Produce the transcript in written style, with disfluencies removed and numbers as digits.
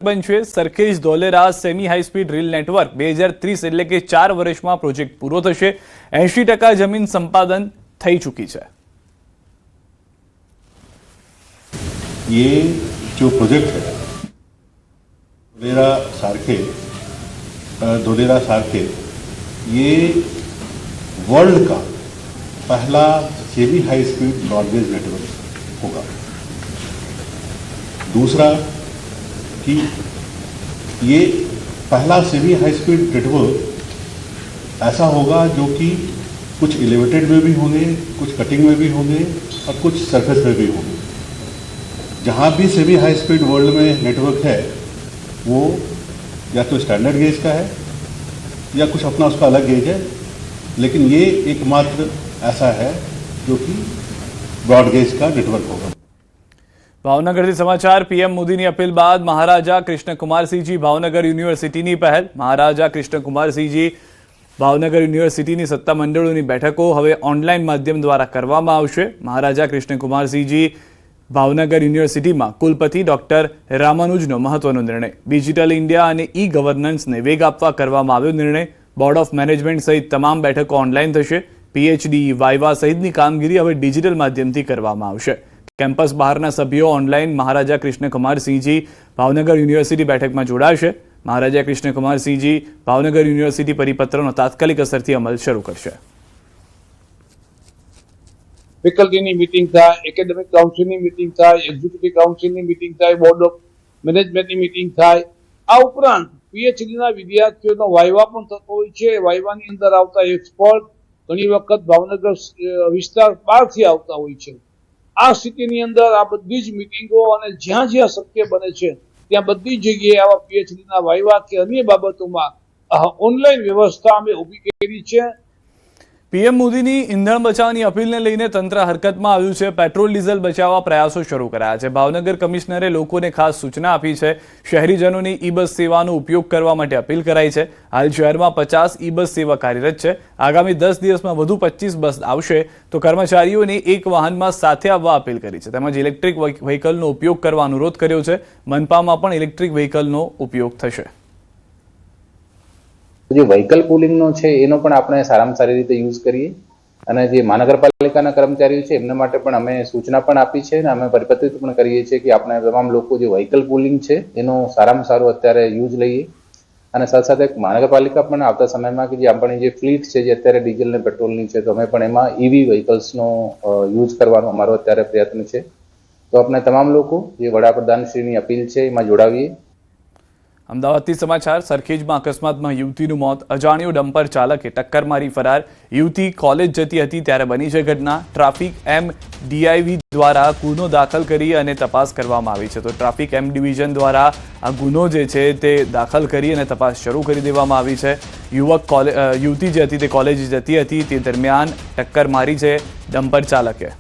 બનશે Sarkhej Dholera semi high speed rail network 2030 એટલે કે 4 વર્ષમાં પ્રોજેક્ટ પૂરો થશે। 80% જમીન સંપાદન થઈ ચૂકી છે। ये जो प्रोजेक्ट है धोलेरा सारखे ये वर्ल्ड का पहला semi high speed broad gauge network होगा। दूसरा कि ये पहला सेमी हाई स्पीड नेटवर्क ऐसा होगा जो कि कुछ एलिवेटेड में भी होंगे, कुछ कटिंग में भी होंगे और कुछ सरफेस में भी होंगे। जहाँ भी सेमी हाई स्पीड वर्ल्ड में नेटवर्क है वो या तो स्टैंडर्ड गेज का है या कुछ अपना उसका अलग गेज है, लेकिन ये एकमात्र ऐसा है जो कि ब्रॉड गेज का नेटवर्क होगा। भावनगर समाचार। पीएम मोदी की अपील बाद महाराजा कृष्णकुमारसिंहजी भावनगर यूनिवर्सिटी की पहल। महाराजा कृष्णकुमारसिंहजी भावनगर यूनिवर्सिटी की सत्ता मंडलों की बैठकों हवे ऑनलाइन माध्यम द्वारा करवामां आवशे। महाराजा कृष्णकुमारसिंहजी भावनगर यूनिवर्सिटी में कुलपति डॉक्टर रामानुजनो महत्वनो निर्णय। डिजिटल इंडिया और ई गवर्नन्स ने वेग आपवा करवामां आव्यो निर्णय। बोर्ड ऑफ मैनेजमेंट सहित तमाम बैठकों ऑनलाइन थशे। पीएचडी वाइवा सहितनी कामगीरी हवे डिजिटल माध्यमथी करवामां आवशे। कैम्पस बहारना सभ्यों ऑनलाइन महाराजा कृष्णकुमारसिंहजी भावनगर यूनिवर्सिटी बैठक में जोड़ाशे। महाराजा कृष्णकुमारसिंहजी भावनगर यूनिवर्सिटी परिपत्रों तात्कालिक असरथी अमल शुरू करशे। ફેકલ્ટીની મીટિંગ થાય, એકેડેમિક કાઉન્સિલની મીટિંગ થાય, એક્ઝિક્યુટિવ કાઉન્સિલની મીટિંગ થાય, બોર્ડ ઓફ મેનેજમેન્ટની મીટિંગ થાય। આ ઉપરાંત પીએચડીના વિદ્યાર્થીઓનો વાઇવા પણ થતો હોય છે। વાઇવાની અંદર આવતા એક્સપર્ટ ઘણી વખત ભાવનગર વિસ્તાર બહારથી આવતા હોય છે। આ સ્થિતિની અંદર આ બધી જ મીટિંગો અને જ્યાં જ્યાં શક્ય બને છે ત્યાં બધી જગ્યાએ આવા પીએચડીના વાઇવા કે અન્ય બાબતોમાં ઓનલાઈન વ્યવસ્થા અમે ઊભી કરી છે। पीएम मोदी की ईंधण बचावनी अपील ने लईने तंत्र हरकत में आव्युं छे। पेट्रोल डीजल बचाववा प्रयासों शुरू कराया छे। भावनगर कमिश्नरे लोकोने खास सूचना आपी छे। शहेरीजनोनी ई बस सेवानो उपयोग करवा माटे अपील कराई छे। हाल शहर में 50 ई बस सेवा कार्यरत छे। आगामी 10 दिवस में वधु 25 बस आवशे तो कर्मचारीओने एक वाहन में साथे आववा अपील करी छे। तेमज इलेक्ट्रिक व्हीकलनो उपयोग करवा अनुरोध कर्यो छे। मनपामां पण इलेक्ट्रिक व्हीकलनो उपयोग थशे। जो व्हीकल पूलिंगनो छे एनो पण आपणे सारामां सारी रीते यूज करीए अने जे महानगरपालिकाना कर्मचारीओ छे एमने माटे पण अमे सूचना पण आपी छे अने अमे परिपत्रित पण करीए छे कि आपणे तमाम लोको जे व्हीकल पूलिंग छे एनो सारामां सारो अत्यारे यूज लईए अने साथ साथे महानगरपालिका पण आवता समयमां कि जे आपणी जे फ्लीट छे जे अत्यारे डीजल ने पेट्रोलनी छे तो अमे पण एमां ईवी व्हीकल्सनो यूज करवानो अमारो अत्यारे प्रयत्न छे। तो आपणे तमाम लोको जे वडाप्रधानश्रीनी अपील छे एमां जोडावीए। अमदावादथी समाचार। सरखेज में अकस्मात में युवतीનું મોત। अजाण्यो डम्पर चालके टक्कर मारी फरार। युवती कॉलेज जती हती त्यारे बनी छे घटना। ट्राफिक एम डीआईवी द्वारा गुनो दाखल करी अने तपास करवामां आवी छे। तो ट्राफिक एम डिविजन द्वारा आ गुनो जे छे ते दाखल करी अने तपास शरू करी देवामां आवी छे। युवती जे हती ते कॉलेज जती हती ते दरमियान टक्कर मारी छे डम्पर चालके।